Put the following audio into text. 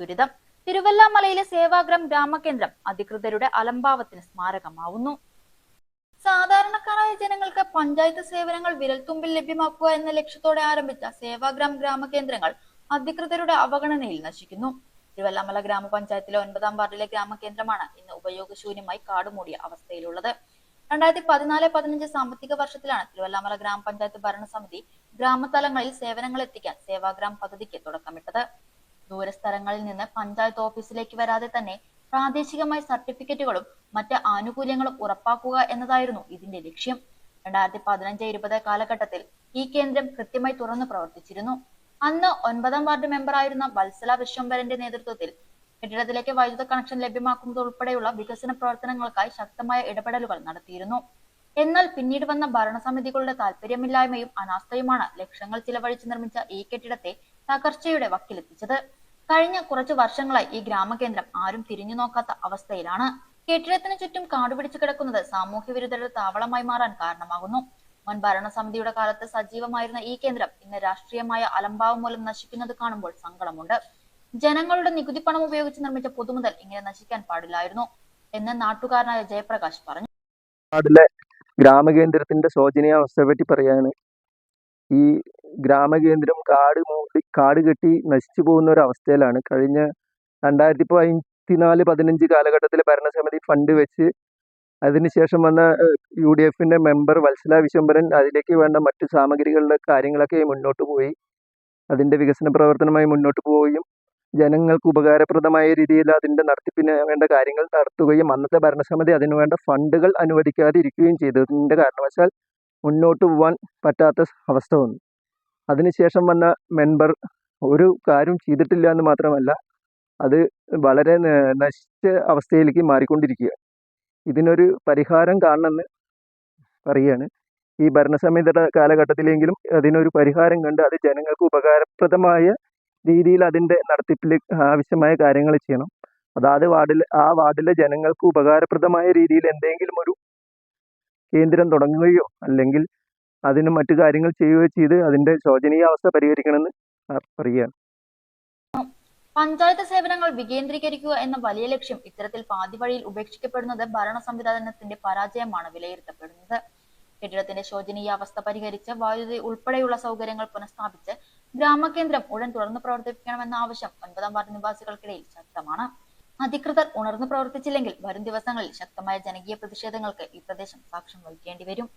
ദുരിതം. തിരുവല്ലാമലയിലെ സേവാഗ്രാം ഗ്രാമകേന്ദ്രം അധികൃതരുടെ അലംഭാവത്തിന് സ്മാരകമാവുന്നു. സാധാരണക്കാരായ ജനങ്ങൾക്ക് പഞ്ചായത്ത് സേവനങ്ങൾ വിരൽത്തുമ്പിൽ ലഭ്യമാക്കുക എന്ന ലക്ഷ്യത്തോടെ ആരംഭിച്ച സേവാഗ്രാം ഗ്രാമകേന്ദ്രങ്ങൾ അധികൃതരുടെ അവഗണനയിൽ നശിക്കുന്നു. തിരുവല്ലാമല ഗ്രാമപഞ്ചായത്തിലെ 9-ാം വാർഡിലെ ഗ്രാമകേന്ദ്രമാണ് ഇന്ന് ഉപയോഗശൂന്യമായി കാടുമൂടിയ അവസ്ഥയിലുള്ളത്. 2014-15 സാമ്പത്തിക വർഷത്തിലാണ് തിരുവല്ലാമല ഗ്രാമപഞ്ചായത്ത് ഭരണസമിതി ഗ്രാമതലങ്ങളിൽ സേവനങ്ങൾ എത്തിക്കാൻ സേവാഗ്രാം പദ്ധതിക്ക് തുടക്കമിട്ടത്. ദൂരസ്ഥലങ്ങളിൽ നിന്ന് പഞ്ചായത്ത് ഓഫീസിലേക്ക് വരാതെ തന്നെ പ്രാദേശികമായി സർട്ടിഫിക്കറ്റുകളും മറ്റ് ആനുകൂല്യങ്ങളും ഉറപ്പാക്കുക എന്നതായിരുന്നു ഇതിന്റെ ലക്ഷ്യം. 2015-20 കാലഘട്ടത്തിൽ ഈ കേന്ദ്രം കൃത്യമായി തുറന്നു പ്രവർത്തിച്ചിരുന്നു. അന്ന് 9-ാം വാർഡ് മെമ്പറായിരുന്ന വത്സല വിശ്വംഭരന്റെ നേതൃത്വത്തിൽ കെട്ടിടത്തിലേക്ക് വൈദ്യുത കണക്ഷൻ ലഭ്യമാക്കുന്നത് ഉൾപ്പെടെയുള്ള വികസന പ്രവർത്തനങ്ങൾക്കായി ശക്തമായ ഇടപെടലുകൾ നടത്തിയിരുന്നു. എന്നാൽ പിന്നീട് വന്ന ഭരണസമിതികളുടെ താല്പര്യമില്ലായ്മയും അനാസ്ഥയുമാണ് ലക്ഷങ്ങൾ ചിലവഴിച്ച് നിർമ്മിച്ച ഈ കെട്ടിടത്തെ തകർച്ചയുടെ വക്കിലെത്തിച്ചത്. കഴിഞ്ഞ കുറച്ചു വർഷങ്ങളായി ഈ ഗ്രാമകേന്ദ്രം ആരും തിരിഞ്ഞു നോക്കാത്ത അവസ്ഥയിലാണ്. കെട്ടിടത്തിന് ചുറ്റും കാടുപിടിച്ചു കിടക്കുന്നത് സാമൂഹ്യ വിരുദ്ധരുടെ താവളമായി മാറാൻ കാരണമാകുന്നു. മുൻ ഭരണസമിതിയുടെ കാലത്ത് സജീവമായിരുന്ന ഈ കേന്ദ്രം ഇന്ന് രാഷ്ട്രീയമായ അലംഭാവം മൂലം നശിക്കുന്നത് കാണുമ്പോൾ സങ്കടമുണ്ട്. ജനങ്ങളുടെ നികുതി പണം ഉപയോഗിച്ച് നിർമ്മിച്ച പൊതുമുതൽ ഇങ്ങനെ നശിക്കാൻ പാടില്ലായിരുന്നു എന്ന് നാട്ടുകാരനായ ജയപ്രകാശ് പറഞ്ഞു. നാട്ടിലെ ഗ്രാമകേന്ദ്രത്തിന്റെ ശോചനീയാവസ്ഥയെ പറ്റി പറയാണ്. ഈ ഗ്രാമകേന്ദ്രം കാട് കെട്ടി നശിച്ചു പോകുന്ന ഒരു അവസ്ഥയിലാണ്. കഴിഞ്ഞ 2014-15 കാലഘട്ടത്തിലെ ഭരണസമിതി ഫണ്ട് വെച്ച് അതിനുശേഷം വന്ന UDFന്റെ മെമ്പർ വത്സല വിശ്വംഭരൻ അതിലേക്ക് വേണ്ട മറ്റു സാമഗ്രികളുടെ കാര്യങ്ങളൊക്കെ മുന്നോട്ട് പോയി അതിന്റെ വികസന പ്രവർത്തനമായി മുന്നോട്ട് പോവുകയും ജനങ്ങൾക്ക് ഉപകാരപ്രദമായ രീതിയിൽ അതിന്റെ നടത്തിപ്പിന് വേണ്ട കാര്യങ്ങൾ നടത്തുകയും അന്നത്തെ ഭരണസമിതി അതിനുവേണ്ട ഫണ്ടുകൾ അനുവദിക്കാതെ ഇരിക്കുകയും ചെയ്തതിന്റെ കാരണവശാൽ മുന്നോട്ട് പോകാൻ പറ്റാത്ത അവസ്ഥ വന്നു. അതിനുശേഷം വന്ന മെമ്പർ ഒരു കാര്യം ചെയ്തിട്ടില്ല എന്ന് മാത്രമല്ല അത് വളരെ നശിച്ച അവസ്ഥയിലേക്ക് മാറിക്കൊണ്ടിരിക്കുക. ഇതിനൊരു പരിഹാരം കാണണമെന്ന് പറയുകയാണ്. ഈ ഭരണസമിതിയുടെ കാലഘട്ടത്തിലെങ്കിലും അതിനൊരു പരിഹാരം കണ്ട് അത് ജനങ്ങൾക്ക് ഉപകാരപ്രദമായ രീതിയിൽ അതിന്റെ നടത്തിപ്പിൽ ആവശ്യമായ കാര്യങ്ങൾ ചെയ്യണം. അതാത് വാർഡിലെ ജനങ്ങൾക്ക് ഉപകാരപ്രദമായ രീതിയിൽ എന്തെങ്കിലും ഒരു കേന്ദ്രം തുടങ്ങുകയോ അല്ലെങ്കിൽ അതിന് മറ്റു കാര്യങ്ങൾ ചെയ്യുകയോ ചെയ്ത് അതിന്റെ ശോചനീയ അവസ്ഥ പരിഹരിക്കണമെന്ന് പറയുകയാണ്. പഞ്ചായത്ത് സേവനങ്ങൾ വികേന്ദ്രീകരിക്കുക എന്ന വലിയ ലക്ഷ്യം ഇത്തരത്തിൽ പാതി വഴിയിൽ ഉപേക്ഷിക്കപ്പെടുന്നത് ഭരണ സംവിധാനത്തിന്റെ പരാജയമാണ് വിലയിരുത്തപ്പെടുന്നത്. കെട്ടിടത്തിന്റെ ശോചനീയാവസ്ഥ പരിഹരിച്ച് വൈദ്യുതി ഉൾപ്പെടെയുള്ള സൗകര്യങ്ങൾ പുനഃസ്ഥാപിച്ച് ഗ്രാമകേന്ദ്രം ഉടൻ തുറന്നു പ്രവർത്തിപ്പിക്കണമെന്ന ആവശ്യം 9-ാം വാർഡ് നിവാസികൾക്കിടയിൽ ശക്തമാണ്. അധികൃതർ ഉണർന്നു പ്രവർത്തിച്ചില്ലെങ്കിൽ വരും ദിവസങ്ങളിൽ ശക്തമായ ജനകീയ പ്രതിഷേധങ്ങൾക്ക് ഈ പ്രദേശം സാക്ഷ്യം വഹിക്കേണ്ടി വരും.